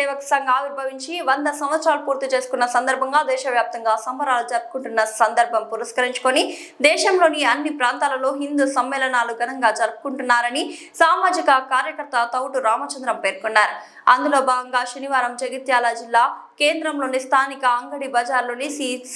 సేవక్ సంఘ్ ఆవిర్భవించి 100 సంవత్సరాలు పూర్తి చేసుకున్న సందర్భంగా దేశవ్యాప్తంగా సంబరాలు జరుపుకుంటున్న సందర్భం పురస్కరించుకొని దేశంలోని అన్ని ప్రాంతాలలో హిందూ సమ్మేళనాలు ఘనంగా జరుపుకుంటున్నారని సామాజిక కార్యకర్త తౌటు రామచంద్రం పేర్కొన్నారు. అందులో భాగంగా శనివారం జగిత్యాల జిల్లా కేంద్రంలోని స్థానిక అంగడి బజార్లోని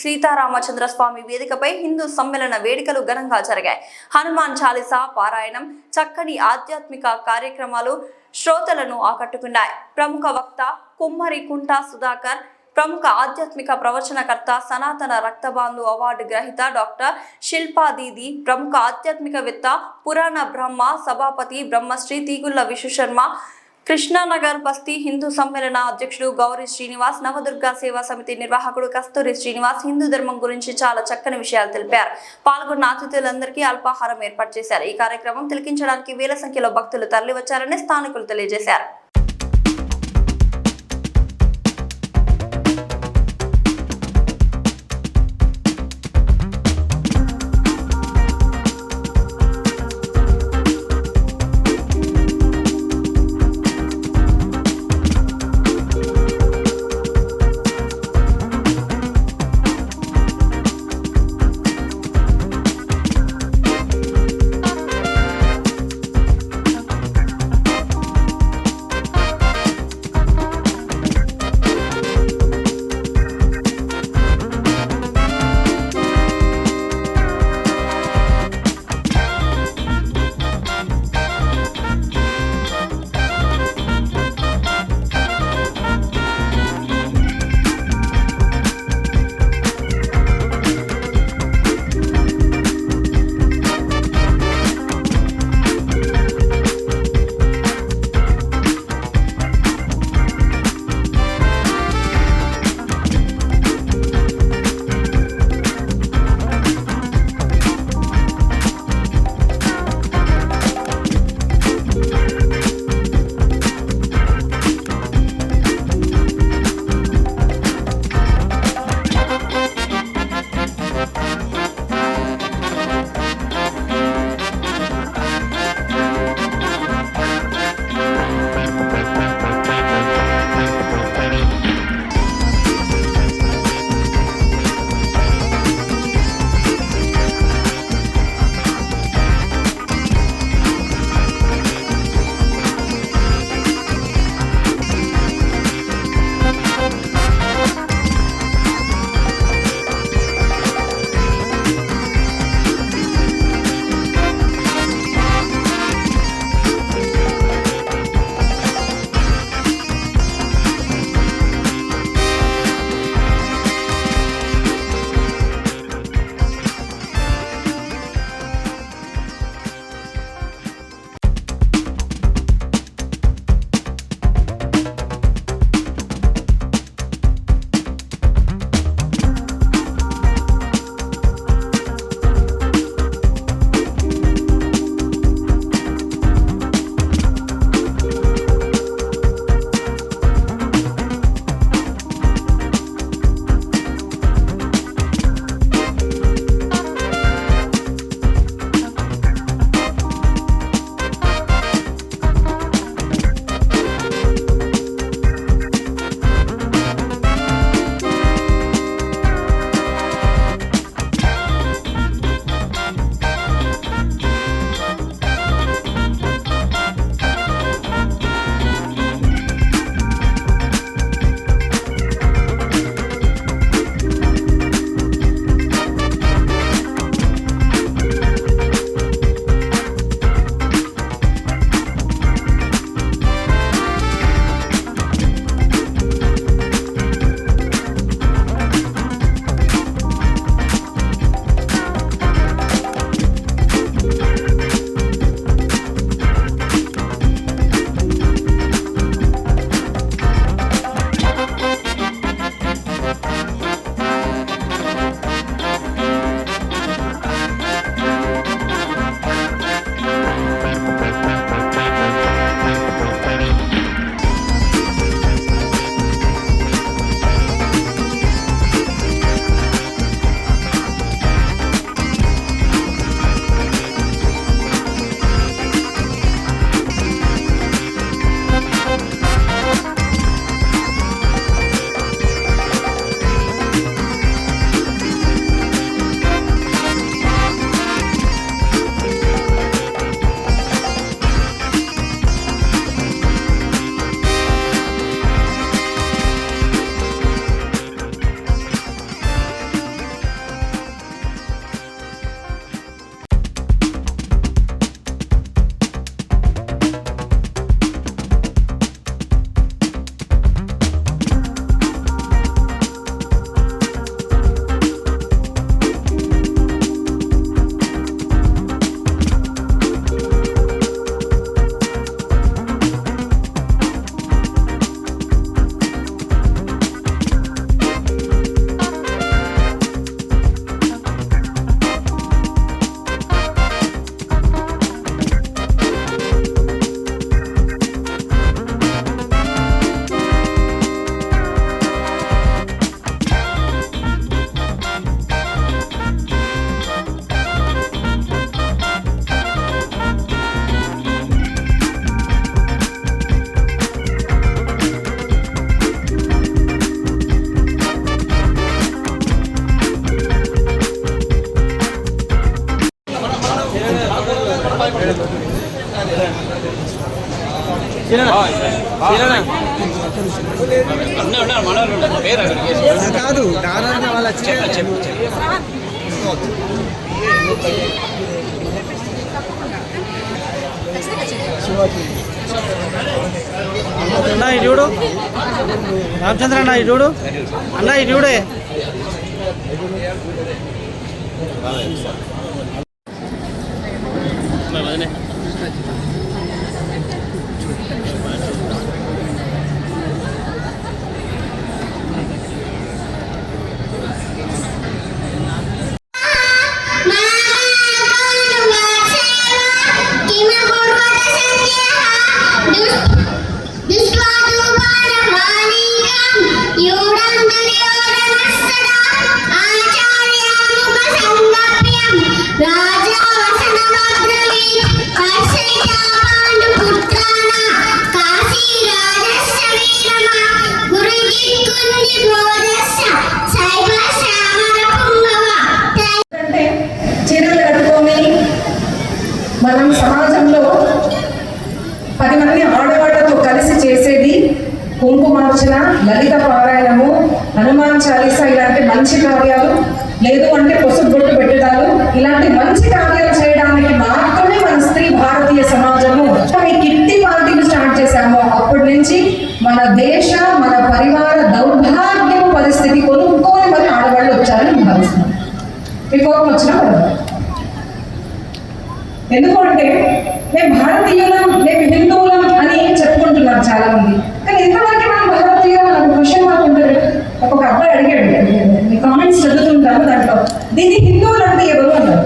సీతారామచంద్ర స్వామి వేదికపై హిందూ సమ్మేళన వేడుకలు ఘనంగా జరిగాయి. హనుమాన్ చాలీసా పారాయణం, చక్కని ఆధ్యాత్మిక కార్యక్రమాలు శ్రోతలను ఆకట్టుకున్నాయి. ప్రముఖ వక్త కుమ్మరి కుంటా సుధాకర్, ప్రముఖ ఆధ్యాత్మిక ప్రవచనకర్త సనాతన రక్తబాంధు అవార్డు గ్రహీత డాక్టర్ శిల్పా దీది, ప్రముఖ ఆధ్యాత్మికవేత్త పురాణ బ్రహ్మ సభాపతి బ్రహ్మశ్రీ తీగుళ్ల విశ్వశర్మ, కృష్ణానగర్ బస్తీ హిందూ సమ్మేళన అధ్యక్షుడు గౌరీ శ్రీనివాస్, నవదుర్గా సేవా సమితి నిర్వాహకుడు కస్తూరి శ్రీనివాస్ హిందూ ధర్మం గురించి చాలా చక్కని విషయాలు తెలిపారు. పాల్గొన్న అతిథులందరికీ అల్పాహారం ఏర్పాటు చేశారు. ఈ కార్యక్రమం తిలకించడానికి వేల సంఖ్యలో భక్తులు తరలివచ్చారని స్థానికులు తెలియజేశారు. కాదు వాళ్ళ అన్న ఈ చూడు రామచంద్ర అన్న ఈ చూడు అన్న ఈ చూడే మనం సమాజంలో 10 మంది ఆడవాళ్లతో కలిసి చేసేది కుంకుమార్చన, లలిత పారాయణము, హనుమాన్ చాలీసా ఇలాంటి మంచి కార్యాలు, లేదు అంటే పసుపు బొట్టు పెట్టడాలు, ఇలాంటి మంచి కార్యాలు చేయడానికి మాత్రమే మన స్త్రీ భారతీయ సమాజము ఈ కిట్టి పార్టీని స్టార్ట్ చేశాము. అప్పటి నుంచి మన దేశ మన పరివార దౌర్భాగ్యపు పరిస్థితి కొనుక్కొని మరి ఆడవాళ్ళు వచ్చారని భావిస్తున్నాం. మీ కోపం వచ్చినా ఎందుకంటే మేము భారతీయులం, మేము హిందువులం అని చెప్పుకుంటున్నారు చాలా మంది. కానీ ఎంతవరకు మనం భారతీయులం నాకు క్వశ్చన్ మార్క్ ఉంటుంది. ఒక అబ్బాయి అడిగాడు, మీ కామెంట్స్ చదువుతుంటాను, దాంట్లో దీన్ని హిందువులు అంటే ఎవరు అన్నారు.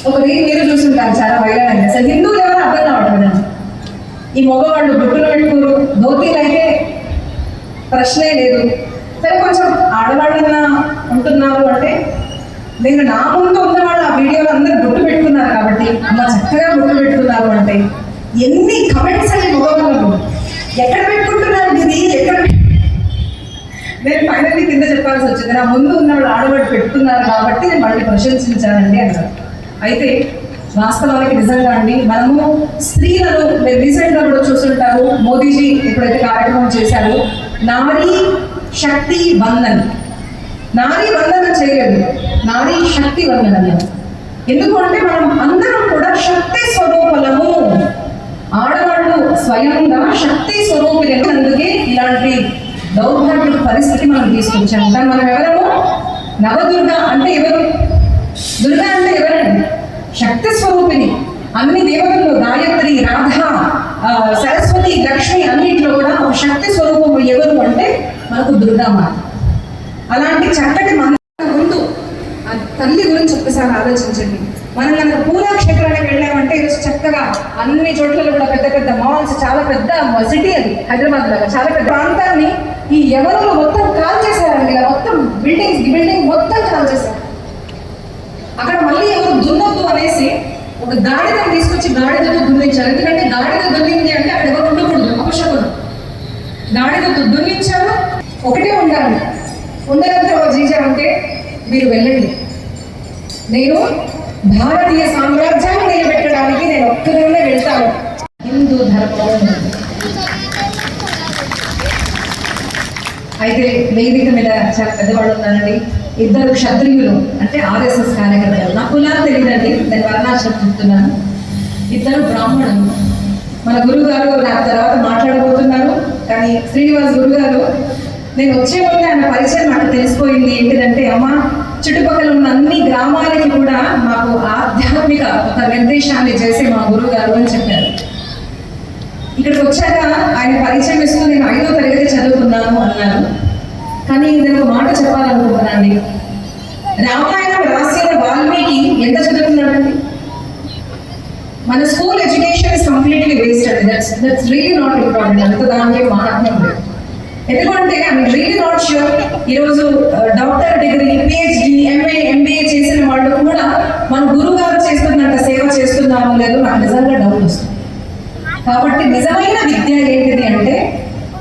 ఒక మీరు చూస్తుంటారు చాలా వైరల్ అయింది. అసలు హిందువులు ఎవరు అర్థం కావట్లేదు. ఈ మగవాళ్ళు బొట్టులు పెట్టుకోరు, ధోతీలు అయితే ప్రశ్నే లేదు. సరే కొంచెం ఆడవాళ్ళన్నా ఉంటున్నారు అంటే నేను నా ముందు ఉన్న వాళ్ళు ఆ వీడియోలో అందరూ బొట్టు పెట్టుకున్నారు కాబట్టి అమ్మ చక్కగా బొట్టు పెట్టుకున్నారు అంటే ఎన్ని కమెంట్స్ అని మగవాళ్ళు ఎక్కడ పెట్టుకుంటున్నారు ఇది ఎక్కడ. నేను ఫైనల్లీ కింద చెప్పాల్సి వచ్చింది, నా ముందు ఉన్న వాళ్ళు ఆడవాళ్ళు పెట్టుకున్నారు కాబట్టి నేను మళ్ళీ ప్రశంసించానండి అన్నారు. అయితే వాస్తవానికి నిజంగా అండి మనము స్త్రీలను మీరు రీసెంట్గా కూడా చూస్తుంటారు, మోదీజీ ఎప్పుడైతే కార్యక్రమం చేశారో నారీ శక్తి వందన్, నారీ వందనం చేయలేదు, నారీ శక్తి వందనం. ఎందుకు అంటే మనం అందరం కూడా శక్తి స్వరూపులము, ఆడవాళ్ళు స్వయంగా శక్తి స్వరూపులు. అందుకే ఇలాంటి దౌర్భాగ్య పరిస్థితి మనం తీసుకొచ్చాము. కానీ మనం ఎవరము? నవదుర్గ అంటే ఎవరు? దుర్గా అంటే ఎవరండి? శక్తి స్వరూపిణి. అన్ని దేవతల్లో గాయత్రి, రాధ, సరస్వతి, లక్ష్మి అన్నింటిలో కూడా ఒక శక్తి స్వరూపము ఎవరు అంటే మనకు దుర్గామాత. అలాంటి చక్కటి మన ముందు తల్లి గురించి ఒక్కసారి ఆలోచించండి. మనం కనుక పూరా క్షేత్రానికి వెళ్ళామంటే ఈరోజు చక్కగా అన్ని చోట్ల కూడా పెద్ద పెద్ద మాల్స్, చాలా పెద్ద సిటీ అది హైదరాబాద్ లాగా చాలా పెద్ద ప్రాంతాన్ని ఈ ఎవరు మొత్తం కాల్ చేశారండి. ఇలా మొత్తం బిల్డింగ్ మొత్తం కాల్ చేశారు. అక్కడ మళ్ళీ ఎవరు దున్నొద్దు అనేసి ఒక గాడిదను తీసుకొచ్చి గాడిదతో దున్నించారు. ఎందుకంటే గాడిద దున్నింది అంటే అక్కడ ఎవరు ఉండకూడదు, అపశకునం. గాడిదతో దున్నించారు. ఒకటే ఉండాలి, ఉండదంతా ఒక జీజా అంటే మీరు వెళ్ళండి, నేను భారతీయ సామ్రాజ్యాన్ని నిలబెట్టడానికి నేను ఒక్కదాన్నే వెళ్తాను. హిందూ ధర్మం. అయితే వేదిక మీద చాలా పెద్దవాళ్ళు ఉన్నారండి. ఇద్దరు క్షత్రియులు అంటే ఆర్ఎస్ఎస్ కార్యకర్తలు, నా కులాలు తెలియదండి, దాని వర్ణాశ్రం చెప్తున్నాను. ఇద్దరు బ్రాహ్మణులు. మన గురువు గారు నా తర్వాత మాట్లాడబోతున్నారు. కానీ శ్రీనివాస్ గురువు గారు నేను వచ్చే ముందే ఆయన పరిచయం నాకు తెలిసిపోయింది. ఏంటిదంటే అమ్మ చుట్టుపక్కల ఉన్న అన్ని గ్రామాలకి కూడా మాకు ఆధ్యాత్మిక ఒక నిర్దేశాన్ని చేసే మా గురువు గారు అని చెప్పారు. ఇక్కడికి వచ్చాక ఆయన పరిచయం ఇస్తూ నేను 5వ తరగతి చదువుకున్నాను అన్నారు. కానీ నేను ఒక మాట చెప్పాలనుకుంటున్నానండి. రామాయణం రాసిన వాల్మీకి ఎంత చదువుకున్నాడండి? మన school education is completely waste అండి. That's really not important. అంత దానికి మహాత్మ్యం లేదు. ఎందుకంటే ఐఎమ్ రియలీ నాట్ ష్యూర్ ఈరోజు doctor degree, PhD, MA, MBA చేసిన వాళ్ళు కూడా మన గురువు గారు చేస్తున్నంత సేవ చేస్తున్నామో లేదో నాకు నిజంగా డౌట్ వస్తుంది. కాబట్టి నిజమైన విద్య ఏంటిది అంటే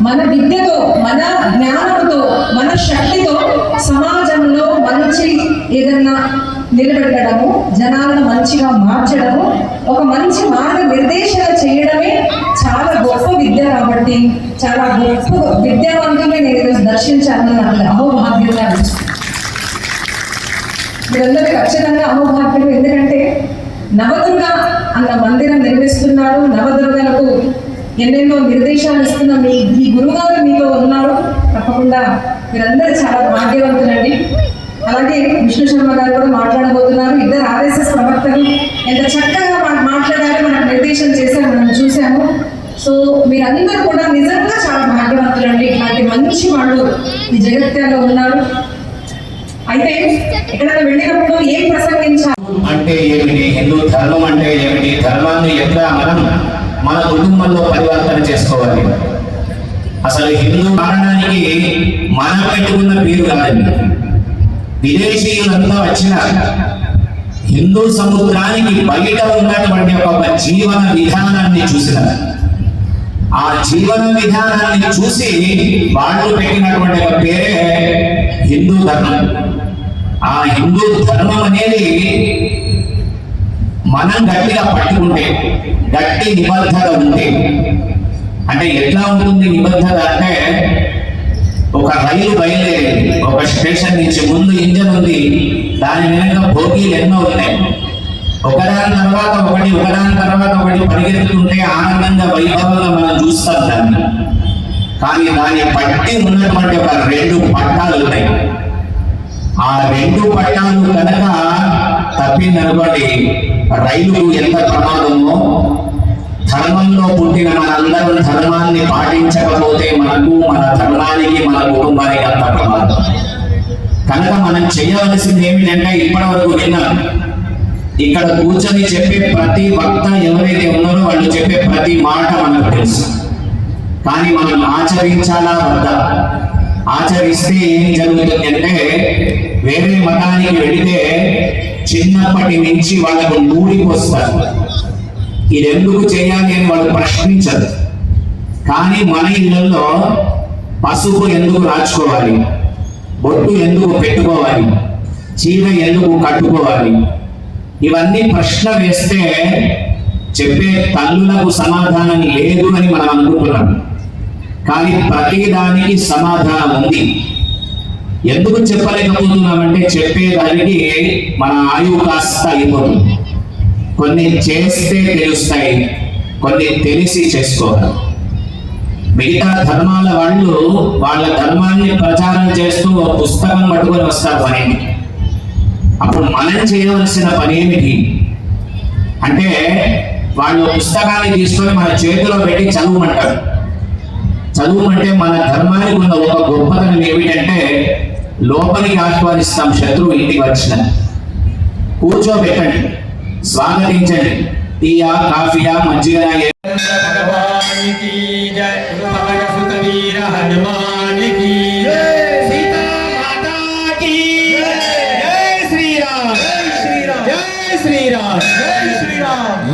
మన విద్యతో, మన జ్ఞానంతో, మన శక్తితో సమాజంలో మంచి ఏదన్నా నిలబెట్టడము, జనాలను మంచిగా మార్చడము, ఒక మంచి మార్గ నిర్దేశన చేయడమే చాలా చదువుకొని చాలా గొప్ప విద్యావంతుల్ని నేను ఈరోజు దర్శించాలని నాకు అహోభాగ్యంగా అనిపిస్తుంది. మీరందరూ ఖచ్చితంగా అహోభాగ్యం, ఎందుకంటే నవదుర్గ అన్న మందిరం నిర్మిస్తున్నారు. నవదుర్గలకు ఎన్నెన్నో నిర్దేశాలు ఇస్తున్న ఈ గురువుగారు మీతో ఉన్నారు. తప్పకుండా మీరందరూ చాలా భాగ్యవంతులండి. అలాగే విష్ణు శర్మ గారు కూడా మాట్లాడబోతున్నారు. ఇద్దరు ఆర్ఎస్ఎస్ ప్రవక్తలు ఎంత చక్కగా మాట్లాడారో మనకు నిర్దేశం చేశారు, మనం చూసాము. సో మీరందరూ కూడా నిజంగా చాలా భాగ్యవంతులండి. ఇట్లాంటి మంచి వాళ్ళు ఈ జగత్యాల్లో ఉన్నారు. అయితే ఎక్కడైనా వెళ్ళినప్పుడు ఏం ప్రసంగించాలి అంటే ఏమిటి, హిందూ ధర్మం అంటే ఏమిటి, ధర్మాన్ని ఎట్లా మనం మన కుటుంబంలో పరివర్తన చేసుకోవాలి. అసలు హిందూ కారణానికి మనం పెట్టుకున్న పేరు కాదండి, విదేశీయులంతా వచ్చిన హిందూ సముద్రానికి బయట ఉన్నటువంటి ఒక జీవన విధానాన్ని చూసిన ఆ జీవన విధానాన్ని చూసి వాళ్ళు పెట్టినటువంటి ఒక పేరే హిందూ ధర్మం. ఆ హిందూ ధర్మం అనేది మనం గట్టిగా పట్టుకుంటే, గట్టి నిబద్ధత ఉంటే, అంటే ఎట్లా ఉంటుంది నిబద్ధత అంటే, ఒక రైలు బయలుదేరి ఒక స్టేషన్ నుంచి ముందు ఇంజన్ ఉంది, దాని వెనక భోగీలు ఎన్నో ఉన్నాయి, ఒకదాని తర్వాత ఒకటి పరిగెత్తుతుంటే ఆనందంగా వైభవంగా మనం చూస్తాం దాన్ని. కానీ దాన్ని పట్టి ఉన్నటువంటి ఒక 2 పట్టాలు ఉన్నాయి. ఆ 2 పట్టాలు కనుక తప్పిందనుకోండి, రైలుకు ఎంత ప్రమాదమో, ధర్మంలో పుట్టిన మనందరం ధర్మాన్ని పాటించకపోతే మనకు, మన ధర్మానికి, మన కుటుంబానికి అంత ప్రమాదం. కనుక మనం చేయవలసింది ఏమిటంటే, ఇప్పటి వరకు విన్నాం, ఇక్కడ కూర్చొని చెప్పే ప్రతి వక్త ఎవరైతే ఉన్నారో వాళ్ళు చెప్పే ప్రతి మాట మనకు తెలుసు. కానీ మనం ఆచరించాలా వద్దా? ఆచరిస్తే ఏం జరుగుతుంది అంటే, వేరే మతానికి వెళితే చిన్నప్పటి నుంచి వాళ్ళకు నూరిపోస్తారు. ఇది ఎందుకు చేయాలి అని వాళ్ళు ప్రశ్నించరు. కానీ మన ఇళ్ళల్లో పసుపు ఎందుకు రాచుకోవాలి, బొట్టు ఎందుకు పెట్టుకోవాలి, చీర ఎందుకు కట్టుకోవాలి, ఇవన్నీ ప్రశ్న వేస్తే చెప్పే తల్లులకు సమాధానం లేదు అని మనం అనుకుంటున్నాం. కానీ ప్రతిదానికి సమాధానం ఉంది. ఎందుకు చెప్పలేకపోతున్నామంటే, చెప్పేదానికి మన ఆయువు కాస్త అయిపోతుంది. కొన్ని చేస్తే తెలుస్తాయి, కొన్ని తెలిసి చేసుకోవాలి. మిగతా ధర్మాల వాళ్ళు వాళ్ళ ధర్మాన్ని ప్రచారం చేస్తూ ఒక పుస్తకం పట్టుకొని వస్తారు పనికి. అప్పుడు మనం చేయవలసిన పని ఏమిటి అంటే, వాళ్ళు పుస్తకాన్ని తీసుకొని మన చేతిలో పెట్టి చదువుమంటారు. చదువుమంటే మన ధర్మానికి ఉన్న ఒక గొప్పతనం ఏమిటంటే, లోపలికి ఆహ్వానిస్తాం శత్రువు ఇంటికి వచ్చిన. కూర్చోబెట్టండి, స్వాగతించండి, టీయా కాఫీయా మజ్జిగ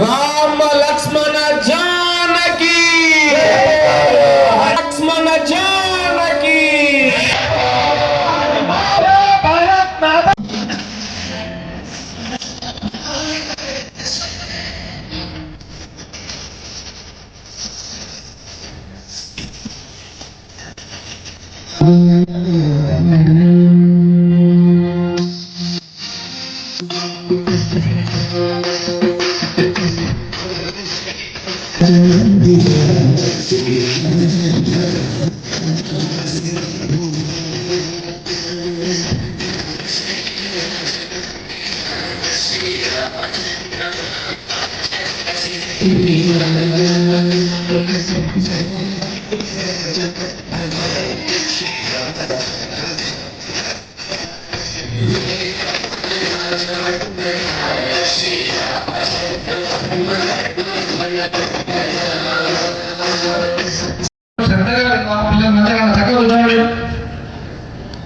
రామ లక్ష్మణ జానకి, లక్ష్మణ జానకి.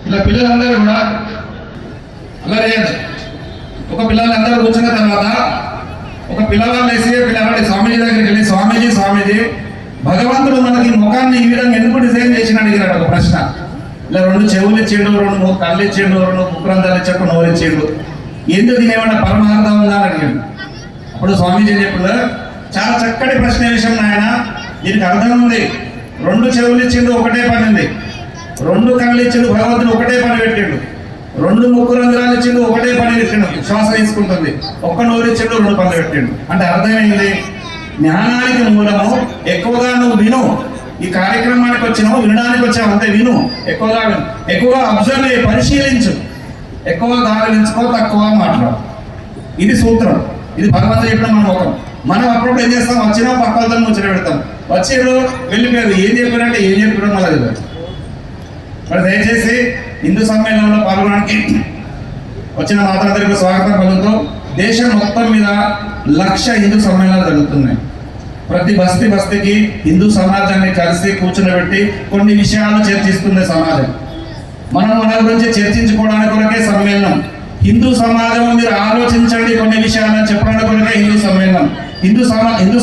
ఇలా పిల్లలందరూ కూడా అలాగే ఒక పిల్లలందరూ కూర్చున్న తర్వాత ఒక పిల్లవాళ్ళు వేసి పిల్లవాడి స్వామీజీ దగ్గరికి వెళ్ళి, స్వామీజీ భగవంతుడు మనకి ముఖాన్ని ఈ విధంగా ఎందుకు డిజైన్ చేసిన అడిగినాడు ఒక ప్రశ్న. ఇలా 2 చెవులు ఇచ్చిండు, 2 కళ్ళు ఇచ్చిండు, 2 ముక్రంతాలు ఇచ్చాడు, నోరు ఇచ్చిండు, ఎందుకు దీనేమన్నా పరమార్థం ఉందా అని అడిగాడు. అప్పుడు స్వామీజీ చెప్పాడు, చాలా చక్కటి ప్రశ్న విషయం నాయన, దీనికి అర్థం ఉంది. రెండు చెవులు ఇచ్చిండు, ఒకటే పని ఉంది. రెండు కళ్ళు ఇచ్చిండు, భగవంతుడు ఒకటే పని పెట్టిండు. రెండు ముక్కు రంధ్రాలు ఇచ్చిండు, ఒకటే పని పెట్టిండు, శ్వాస తీసుకుంటుంది. ఒక్క నోరు ఇచ్చిండు, రెండు పనులు పెట్టిండు. అంటే అర్థమైంది, జ్ఞానానికి మూలము ఎక్కువగా నువ్వు విను. ఈ కార్యక్రమానికి వచ్చినావు, వినడానికి వచ్చావు అంతే, విను, ఎక్కువగా విను, ఎక్కువగా అబ్జర్వ్ చేయి, పరిశీలించు, ఎక్కువ గాలించుకో, తక్కువ మాట్లాడు. ఇది సూత్రం, ఇది భగవంతుడు చెప్పిన మన ముఖం. మనం అప్పుడప్పుడు ఏం చేస్తాం, వచ్చినా పక్కలతో ముచ్చట పెడతాం, వచ్చేరు వెళ్ళిపోయారు, ఏం చెప్పారంటే ఏం చెప్పారో మళ్ళీ తెలియదు. మరి దయచేసి హిందూ సమ్మేళనంలో పాల్గొనడానికి వచ్చిన మాతాందరికీ స్వాగతం పలుకుతూ, దేశం మొత్తం మీద 1,00,000 హిందూ సమ్మేళనాలు జరుగుతున్నాయి. ప్రతి బస్తీకి హిందూ సమాజాన్ని కలిసి కూర్చునిబెట్టి కొన్ని విషయాలు చర్చిస్తుంది సమాజం. మనం మన గురించి చర్చించుకోవడానికి కొరకే సమ్మేళనం. హిందూ సమాజం మీరు ఆలోచించండి, కొన్ని విషయాలను చెప్పడానికి కొరకే హిందూ సమ్మేళనం. హిందూ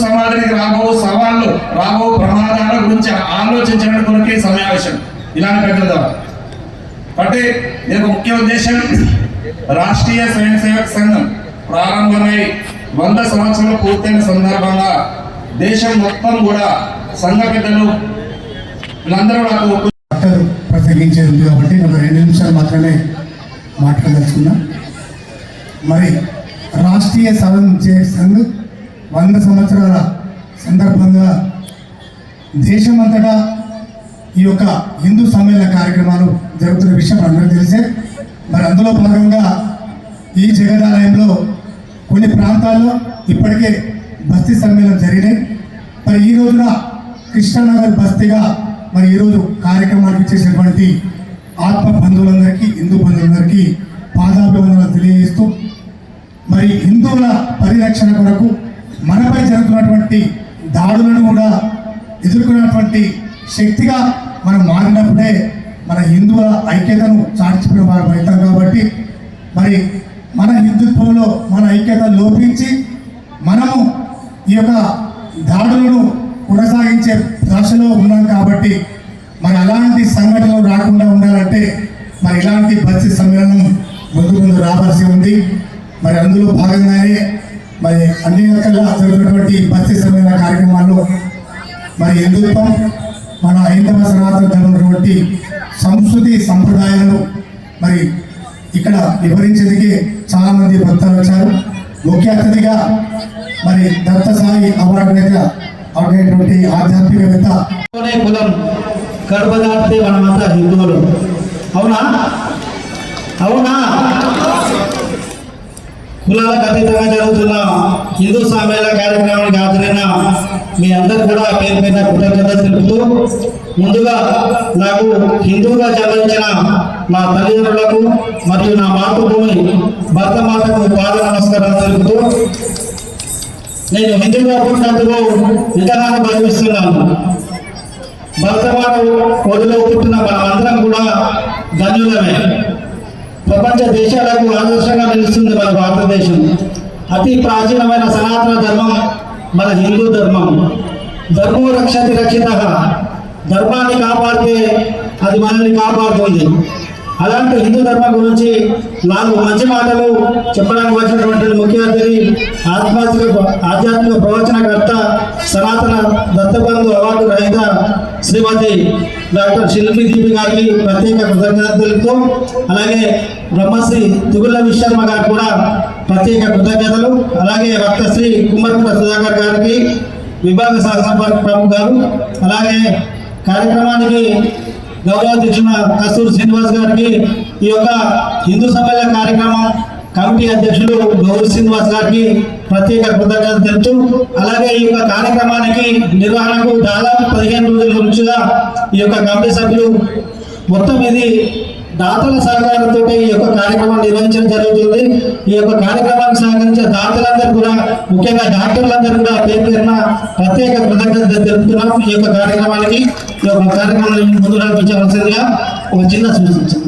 సమాజానికి రాబో సవాళ్ళు, రాబో ప్రమాదాల గురించి ఆలోచించడానికి కొరకే సమావేశం ఇలాంటి పెద్దల ద్వారా. కాబట్టి దీనికి ముఖ్య ఉద్దేశం, రాష్ట్రీయ స్వయం సేవక సంఘం ప్రారంభమై 100 సంవత్సరాలు పూర్తయిన సందర్భంగా దేశం మొత్తం కూడా సంఘ పెద్దలు వీళ్ళందరూ నాకు ప్రసంగించేది ఉంది కాబట్టి ఒక 2 నిమిషాలు మాత్రమే మాట్లాడదలుచుకున్నా. మరి రాష్ట్రీయ స్వయం సేవక సంఘం 100 సంవత్సరాల సందర్భంగా దేశమంతటా ఈ యొక్క హిందూ సమ్మేళన కార్యక్రమాలు జరుగుతున్న విషయం అందరికీ తెలిసే. మరి అందులో భాగంగా ఈ జగదాలయంలో కొన్ని ప్రాంతాల్లో ఇప్పటికే బస్తీ సమ్మేళనం జరిగినాయి. మరి ఈ రోజున కృష్ణానగర్ బస్తీగా మరి ఈరోజు కార్యక్రమానికి చేసినటువంటి ఆత్మ బంధువులందరికీ, హిందూ బంధువులందరికీ పాదాభివందనాలు తెలియజేస్తూ, మరి హిందువుల పరిరక్షణ కొరకు మనపై జరుగుతున్నటువంటి దాడులను కూడా ఎదుర్కొన్నటువంటి శక్తిగా మనం మారినప్పుడే మన హిందువుల ఐక్యతను చాటించిన వారు అవుతాం. కాబట్టి మరి మన హిందుత్వంలో మన ఐక్యత లోపించి మనము ఈ యొక్క దాడులను కొనసాగించే దశలో ఉన్నాం. కాబట్టి మరి అలాంటి సంఘటనలు రాకుండా ఉండాలంటే మరి ఇలాంటి బస్తీ సమ్మేళనం ముందు రావాల్సి ఉంది. మరి అందులో భాగంగానే మరి అన్ని రకాల జరుగుతున్నటువంటి బస్తీ సమ్మేళన కార్యక్రమాల్లో మరి హిందుత్వం, మన హైందవ సనాతన ధర్మటువంటి సంస్కృతి సంప్రదాయాలను మరి ఇక్కడ వివరించేందుకే చాలామంది భక్తులు వచ్చారు. ముఖ్య అతిథిగా మరి దత్త సాయి అవార్డు అయినటువంటి ఆధ్యాత్మికవేత్త కులం కడుపు దాటితే మనమంతా హిందువులు. అవునా? కులాలకు అతీతంగా జరుగుతున్న హిందూ సమ్మేళన కార్యక్రమానికి హాజరైన మీ అందరూ కూడా పేరు పైన కృతజ్ఞతలు తెలుపుతూ, ముందుగా నాకు హిందువుగా జన్మించిన నా తల్లిదండ్రులకు మరియు నా మాతృభూమి భరతమాతకు పాద నమస్కారాలు తెలుపుతూ, నేను హిందువుగా పుట్టినందుకు ఎంతగానో భావిస్తున్నాను. భరతమాత ఒడిలో పుట్టిన మనమందరం కూడా ధన్యులమే. ప్రపంచ దేశాలకు ఆదర్శంగా నిలుస్తుంది మన భారతదేశం. అతి ప్రాచీనమైన సనాతన ధర్మం మన హిందూ ధర్మం. ధర్మో రక్షతి రక్షిత, ధర్మాన్ని కాపాడితే అది మనల్ని కాపాడుతుంది. అలాంటి హిందూ ధర్మం గురించి 4 మంచి మాటలు చెప్పడానికి వచ్చినటువంటి ముఖ్య అతిథి ఆధ్యాత్మిక ప్రవచనకర్త, సనాతన దత్తబంధు అవార్డు రహిత శ్రీమతి డాక్టర్ శిల్పి దీపి గారికి ప్రత్యేక కృతజ్ఞతలు తెలుపుతూ, అలాగే బ్రహ్మశ్రీ తిగుళ్ళ విశ్వర్మ గారికి కూడా ప్రత్యేక కృతజ్ఞతలు, అలాగే వక్తశ్రీ కుమ్మర్పుర సుధాకర్ గారికి, విభాగ శాసన ప్రముఖ గారు, అలాగే కార్యక్రమానికి గౌరవాధ్యక్షుల కస్తూరి శ్రీనివాస్ గారికి, ఈ యొక్క హిందూ సమ్మేళన కార్యక్రమం కమిటీ అధ్యక్షులు గౌరీ శ్రీనివాస్ గారికి ప్రత్యేక కృతజ్ఞతలు తెలుపుతూ, అలాగే ఈ యొక్క కార్యక్రమానికి నిర్వహణకు దాదాపు 15 రోజుల నుంచిగా ఈ యొక్క కమిటీ సభ్యులు మొత్తం ఇది దాతల సహకారంతో ఈ యొక్క కార్యక్రమం నిర్వహించడం జరుగుతుంది. ఈ యొక్క కార్యక్రమానికి సహకరించే దాతలందరూ కూడా, ముఖ్యంగా డాక్టర్లందరూ కూడా పేరు పేరున ప్రత్యేక కృతజ్ఞతలు తెలుపుతున్నాం. ఈ యొక్క కార్యక్రమానికి, ఈ యొక్క కార్యక్రమాన్ని ముందు నడిపించవలసిందిగా ఒక చిన్న సూచన.